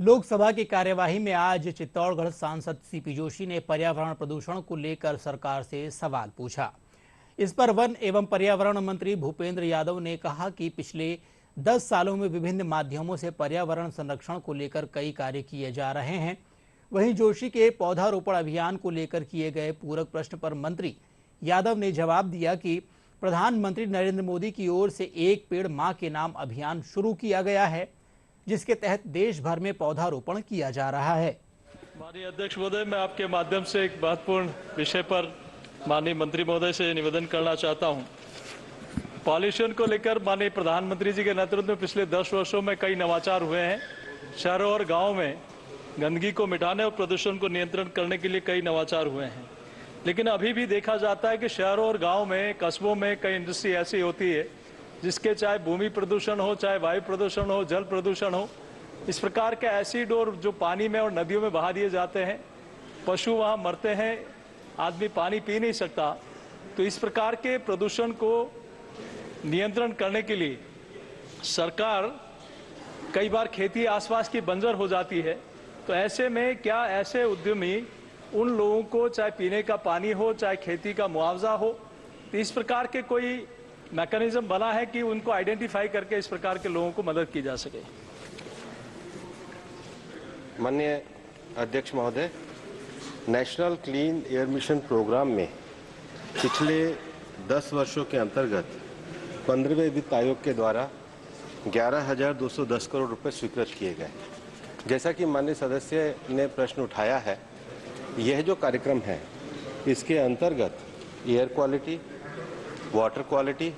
लोकसभा की कार्यवाही में आज चित्तौड़गढ़ सांसद सीपी जोशी ने पर्यावरण प्रदूषण को लेकर सरकार से सवाल पूछा। इस पर वन एवं पर्यावरण मंत्री भूपेंद्र यादव ने कहा कि पिछले 10 सालों में विभिन्न माध्यमों से पर्यावरण संरक्षण को लेकर कई कार्य किए जा रहे हैं। वहीं जोशी के पौधारोपण अभियान को लेकर किए गए पूरक प्रश्न पर मंत्री यादव ने जवाब दिया कि प्रधानमंत्री नरेंद्र मोदी की ओर से एक पेड़ मां के नाम अभियान शुरू किया गया है, जिसके तहत देश भर में पौधारोपण किया जा रहा है। माननीय अध्यक्ष महोदय, मैं आपके माध्यम से एक महत्वपूर्ण विषय पर माननीय मंत्री महोदय से निवेदन करना चाहता हूं। पॉल्यूशन को लेकर माननीय प्रधानमंत्री जी के नेतृत्व में पिछले 10 वर्षों में कई नवाचार हुए हैं। शहरों और गांवों में गंदगी को मिटाने और प्रदूषण को नियंत्रण करने के लिए कई नवाचार हुए हैं, लेकिन अभी भी देखा जाता है कि शहरों और गाँव में, कस्बों में कई इंडस्ट्री ऐसी होती है जिसके चाहे भूमि प्रदूषण हो, चाहे वायु प्रदूषण हो, जल प्रदूषण हो, इस प्रकार के एसिड और जो पानी में और नदियों में बहा दिए जाते हैं, पशु वहां मरते हैं, आदमी पानी पी नहीं सकता। तो इस प्रकार के प्रदूषण को नियंत्रण करने के लिए सरकार कई बार खेती आसपास की बंजर हो जाती है। तो ऐसे में क्या ऐसे उद्यमी उन लोगों को चाहे पीने का पानी हो, चाहे खेती का मुआवजा हो, तो इस प्रकार के कोई मैकेनिज्म बना है कि उनको आइडेंटिफाई करके इस प्रकार के लोगों को मदद की जा सके? माननीय अध्यक्ष महोदय, national clean air mission programme में पिछले 10 वर्षों के अंतर्गत 15वें वित्त आयोग के द्वारा 11,210 करोड़ रुपए स्वीकृत किए गए। जैसा कि माननीय सदस्य ने प्रश्न उठाया है, यह जो कार्यक्रम है इसके अंतर्गत एयर क्वालिटी, वाटर क्वालिटी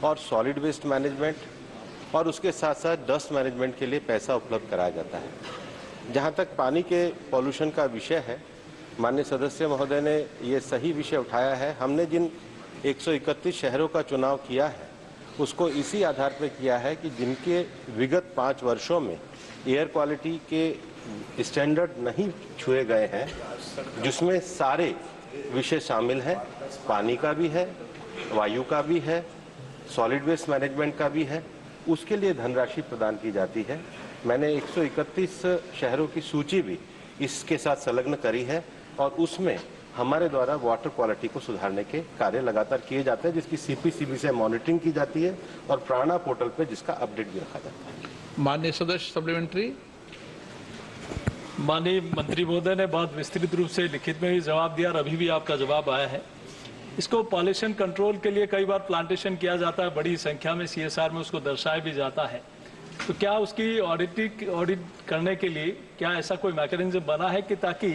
और सॉलिड वेस्ट मैनेजमेंट और उसके साथ साथ डस्ट मैनेजमेंट के लिए पैसा उपलब्ध कराया जाता है। जहां तक पानी के पॉल्यूशन का विषय है, माननीय सदस्य महोदय ने ये सही विषय उठाया है। हमने जिन 131 शहरों का चुनाव किया है उसको इसी आधार पर किया है कि जिनके विगत 5 वर्षों में एयर क्वालिटी के स्टैंडर्ड नहीं छुए गए हैं, जिसमें सारे विषय शामिल हैं, पानी का भी है, वायु का भी है, सॉलिड वेस्ट मैनेजमेंट का भी है, उसके लिए धनराशि प्रदान की जाती है। मैंने 131 शहरों की सूची भी इसके साथ संलग्न करी है और उसमें हमारे द्वारा वाटर क्वालिटी को सुधारने के कार्य लगातार किए जाते हैं, जिसकी सीपीसीबी से मॉनिटरिंग की जाती है और प्राणा पोर्टल पे जिसका अपडेट भी रखा जाता है। माननीय सदस्य सप्लीमेंट्री। माननीय मंत्री महोदय ने बहुत विस्तृत रूप से लिखित में भी जवाब दिया और अभी भी आपका जवाब आया है। इसको पॉल्यूशन कंट्रोल के लिए कई बार प्लांटेशन किया जाता है, बड़ी संख्या में सीएसआर में उसको दर्शाया भी जाता है। तो क्या उसकी ऑडिट करने के लिए क्या ऐसा कोई मैकेनिज्म बना है कि ताकि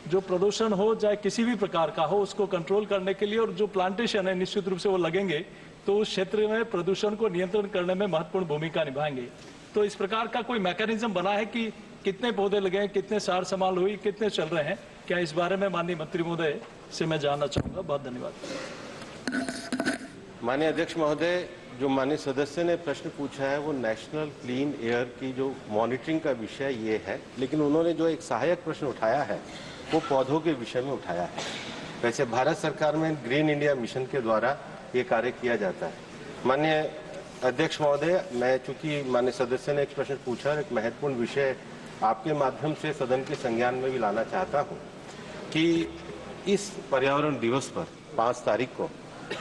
जो प्रदूषण हो, चाहे किसी भी प्रकार का हो, उसको कंट्रोल करने के लिए, और जो प्लांटेशन है निश्चित रूप से वो लगेंगे तो उस क्षेत्र में प्रदूषण को नियंत्रण करने में महत्वपूर्ण भूमिका निभाएंगे। तो इस प्रकार का कोई मैकेनिज्म बना है कि कितने पौधे लगे हैं, कितने सार संभाल हुई, कितने चल रहे हैं? क्या इस बारे में माननीय मंत्री महोदय से मैं जानना चाहूंगा। बहुत धन्यवाद। माननीय अध्यक्ष महोदय, जो माननीय सदस्य ने प्रश्न पूछा है वो नेशनल क्लीन एयर की जो मॉनिटरिंग का विषय ये है, लेकिन उन्होंने जो एक सहायक प्रश्न उठाया है वो पौधों के विषय में उठाया है। वैसे भारत सरकार में ग्रीन इंडिया मिशन के द्वारा ये कार्य किया जाता है। माननीय अध्यक्ष महोदय, मैं चूंकि माननीय सदस्य ने एक प्रश्न पूछा और एक महत्वपूर्ण विषय आपके माध्यम से सदन के संज्ञान में भी लाना चाहता हूं कि इस पर्यावरण दिवस पर 5 तारीख को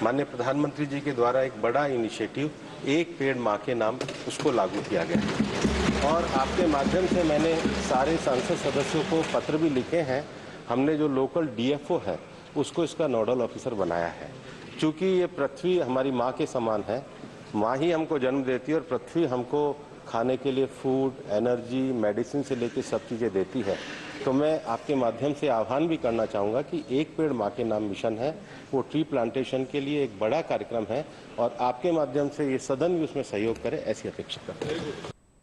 माननीय प्रधानमंत्री जी के द्वारा एक बड़ा इनिशिएटिव एक पेड़ मां के नाम उसको लागू किया गया है और आपके माध्यम से मैंने सारे सांसद सदस्यों को पत्र भी लिखे हैं। हमने जो लोकल डीएफओ है उसको इसका नोडल ऑफिसर बनाया है। चूँकि ये पृथ्वी हमारी माँ के समान है, माँ ही हमको जन्म देती है और पृथ्वी हमको खाने के लिए फूड, एनर्जी, मेडिसिन से लेकर सब चीज़ें देती है। तो मैं आपके माध्यम से आह्वान भी करना चाहूँगा कि एक पेड़ माँ के नाम मिशन है, वो ट्री प्लांटेशन के लिए एक बड़ा कार्यक्रम है और आपके माध्यम से ये सदन भी उसमें सहयोग करे, ऐसी अपेक्षा करते हैं।